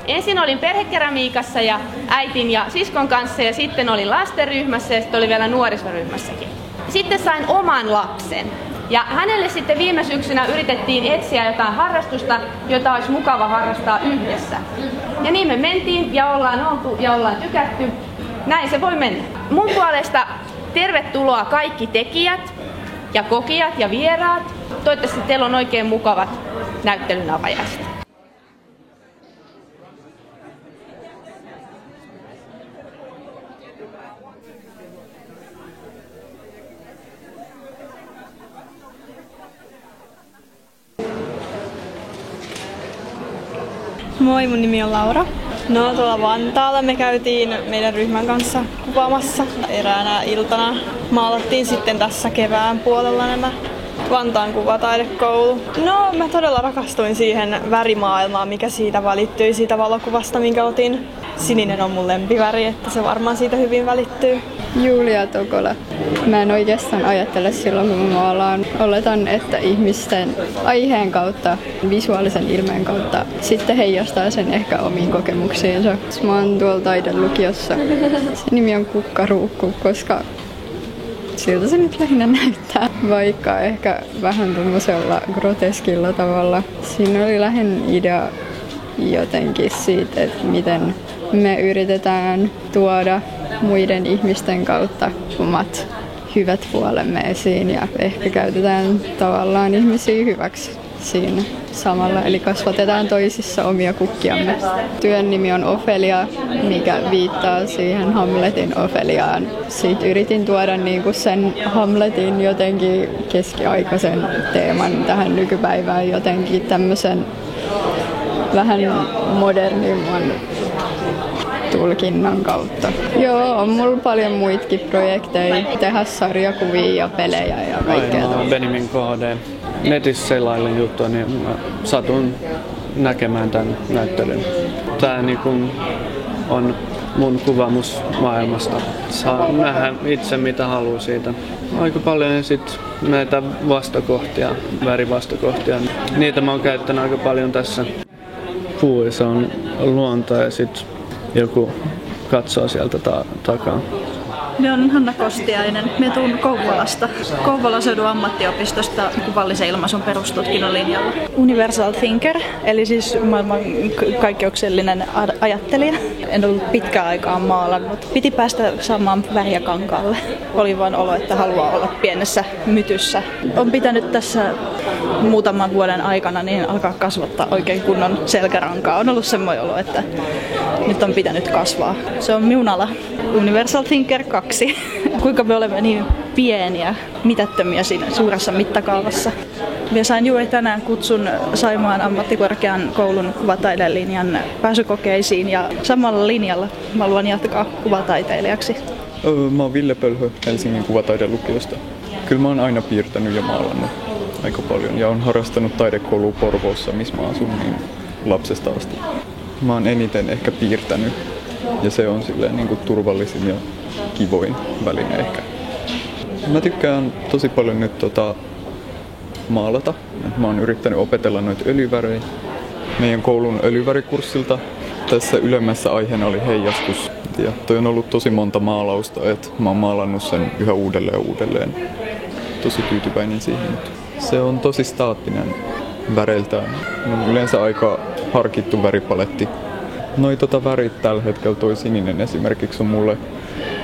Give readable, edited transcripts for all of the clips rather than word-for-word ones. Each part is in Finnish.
ensin olin perhekeramiikassa ja äitin ja siskon kanssa ja sitten olin lastenryhmässä ja sitten oli vielä nuorisoryhmässäkin. Sitten sain oman lapsen. Ja hänelle sitten viime syksynä yritettiin etsiä jotain harrastusta, jota olisi mukava harrastaa yhdessä. Ja niin me mentiin ja ollaan oltu ja ollaan tykätty. Näin se voi mennä. Mun puolesta tervetuloa kaikki tekijät ja kokijat ja vieraat. Toivottavasti teillä on oikein mukavat näyttelyn avajaiset. Moi, mun nimi on Laura. No tuolla Vantaalla me käytiin meidän ryhmän kanssa kuvaamassa. Eräänä iltana maalattiin sitten tässä kevään puolella nämä Vantaan kuvataidekoulu. No mä todella rakastuin siihen värimaailmaan, mikä siitä välittyi siitä valokuvasta, minkä otin. Sininen on mun lempiväri, että se varmaan siitä hyvin välittyy. Julia Tokola. Mä en oikeastaan ajattele silloin, kun mä maalaan. Oletan, että ihmisten aiheen kautta, visuaalisen ilmeen kautta sitten heijastaa sen ehkä omiin kokemuksiinsa. Mä oon tuolla taidelukiossa. Se nimi on Kukkaruukku, koska siltä se nyt lähinnä näyttää, vaikka ehkä vähän tuommoisella groteskilla tavalla. Siinä oli lähinnä idea jotenkin siitä, että miten me yritetään tuoda muiden ihmisten kautta omat hyvät puolemme esiin ja ehkä käytetään tavallaan ihmisiä hyväksi siinä samalla, eli kasvatetaan toisissa omia kukkiamme. Työn nimi on Ofelia, mikä viittaa siihen Hamletin Ofeliaan. Siitä yritin tuoda niinku sen Hamletin jotenkin keskiaikaisen teeman tähän nykypäivään jotenkin tämmöisen vähän modernimman tulkinnan kautta. Joo, on mulla paljon muitakin projekteja. Tehdä sarjakuvia ja pelejä ja kaikkea. Benimin KD. Netissä selailin juttua, niin mä satun näkemään tämän näyttelyn. Tää niinku on mun kuvamus maailmasta. Saa nähdä itse mitä haluaa siitä. Aika paljon ja sit näitä vastakohtia, värivastakohtia. Niitä mä oon käyttänyt aika paljon tässä. Se on luonto ja sit joku katsoo sieltä takaa. Me on Hanna Kostiainen. Me tuun Kouvolasta. Kouvolan seudun ammattiopistosta kuvallisen ilmaisun perustutkinnon linjalla. Universal Thinker, eli siis maailman kaikkeuksellinen ajattelija. En ollut pitkään aikaa maalannut. Piti päästä saamaan väriä kankaalle. Oli vain olo, että haluaa olla pienessä mytyssä. On pitänyt tässä muutaman vuoden aikana niin alkaa kasvattaa oikein kunnon selkärankaa. On ollut semmoinen olo, että nyt on pitänyt kasvaa. Se on minun ala. Universal Thinker 2. Kuinka me olemme niin pieniä, mitättömiä siinä suuressa mittakaavassa. Minä sain juuri tänään kutsun Saimaan ammattikorkean koulun kuvataidelinjan pääsykokeisiin ja samalla linjalla mä haluan jatkaa kuvataiteilijaksi. Mä oon Ville Pölhö Helsingin kuvataidelukiosta. Kyllä mä oon aina piirtänyt ja maalannut aika paljon ja oon harrastanut taidekoulua Porvoossa, missä mä asun niin lapsesta asti. Mä oon eniten ehkä piirtänyt ja se on silleen niin kuin turvallisin ja kivoin väline ehkä. Mä tykkään tosi paljon nyt maalata. Mä oon yrittänyt opetella noita öljyvärejä. Meidän koulun öljyvärikurssilta tässä ylemmässä aiheena oli heijastus. Ja toi on ollut tosi monta maalausta, että mä oon maalannut sen yhä uudelleen ja uudelleen. Tosi tyytyväinen siihen. Se on tosi staattinen väreiltään. On yleensä aika harkittu väripaletti. Noi värit tällä hetkellä, toi sininen esimerkiksi on mulle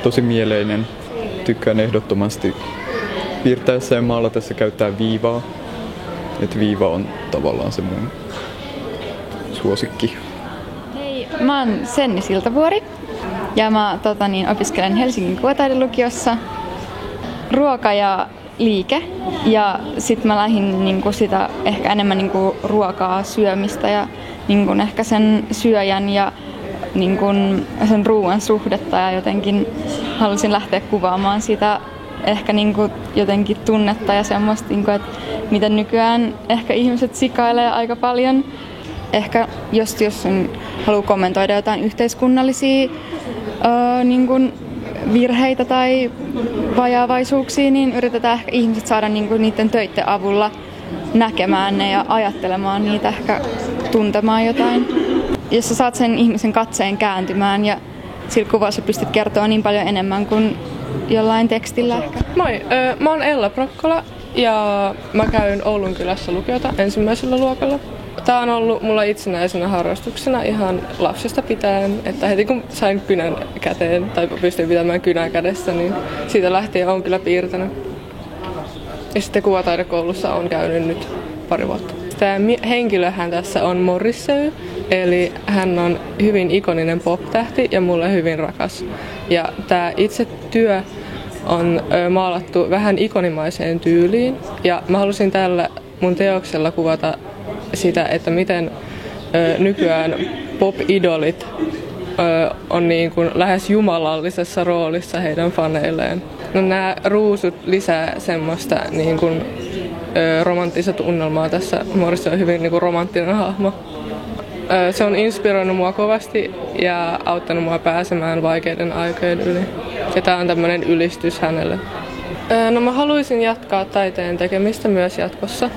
tosi mieleinen. Tykkään ehdottomasti piirtäessä ja maalatessa käyttää viivaa. Et viiva on tavallaan se mun suosikki. Hei, mä oon Senni Siltavuori ja mä opiskelen Helsingin kuvataidelukiossa ruoka ja liike. Ja sit mä lähdin niinku sitä ehkä enemmän niinku ruokaa syömistä ja niinku ehkä sen syöjän ja niinku sen ruoan suhdetta ja jotenkin halusin lähteä kuvaamaan sitä ehkä niinku jotenkin tunnetta ja semmoista, niinku, että miten nykyään ehkä ihmiset sikailee aika paljon. Ehkä jos haluaa kommentoida jotain yhteiskunnallisia niinku virheitä tai vajaavaisuuksia, niin yritetään ehkä ihmiset saada niinku niiden töiden avulla näkemään ne ja ajattelemaan niitä, ehkä tuntemaan jotain. jos sä saat sen ihmisen katseen kääntymään ja sillä kuvassa pystyt kertoa niin paljon enemmän kuin jollain tekstillä. Moi, mä oon Ella Prokkola ja mä käyn Oulunkylässä lukiota ensimmäisellä luokalla. Tää on ollut mulla itsenäisenä harrastuksena ihan lapsesta pitäen, että heti kun sain kynän käteen tai pystyin pitämään kynää kädessä, niin siitä lähtien on kyllä piirtänyt. Ja sitten kuvataidekoulussa on käynyt nyt pari vuotta. Tämä henkilöhän tässä on Morrissey, eli hän on hyvin ikoninen pop-tähti ja mulle hyvin rakas. Ja tämä itse työ on maalattu vähän ikonimaiseen tyyliin ja mä halusin tällä mun teoksella kuvata sitä, että miten nykyään pop-idolit on niin kuin lähes jumalallisessa roolissa heidän faneilleen. No, nämä ruusut lisää semmoista niin kuin, romanttista tunnelmaa tässä. Morrissey on hyvin niin kuin romanttinen hahmo. Se on inspiroinut mua kovasti ja auttanut mua pääsemään vaikeiden aikojen yli. Ja tää on tämmönen ylistys hänelle. No, mä haluaisin jatkaa taiteen tekemistä myös jatkossa.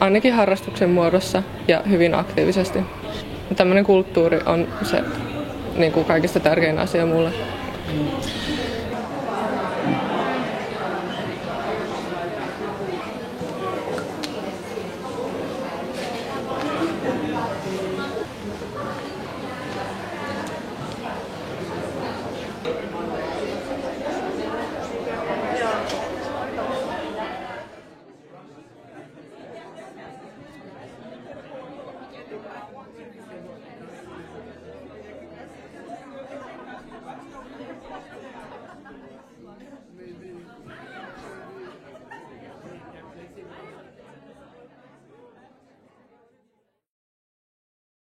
Ainakin harrastuksen muodossa ja hyvin aktiivisesti. Tämmöinen kulttuuri on se niin kuin kaikista tärkein asia mulle.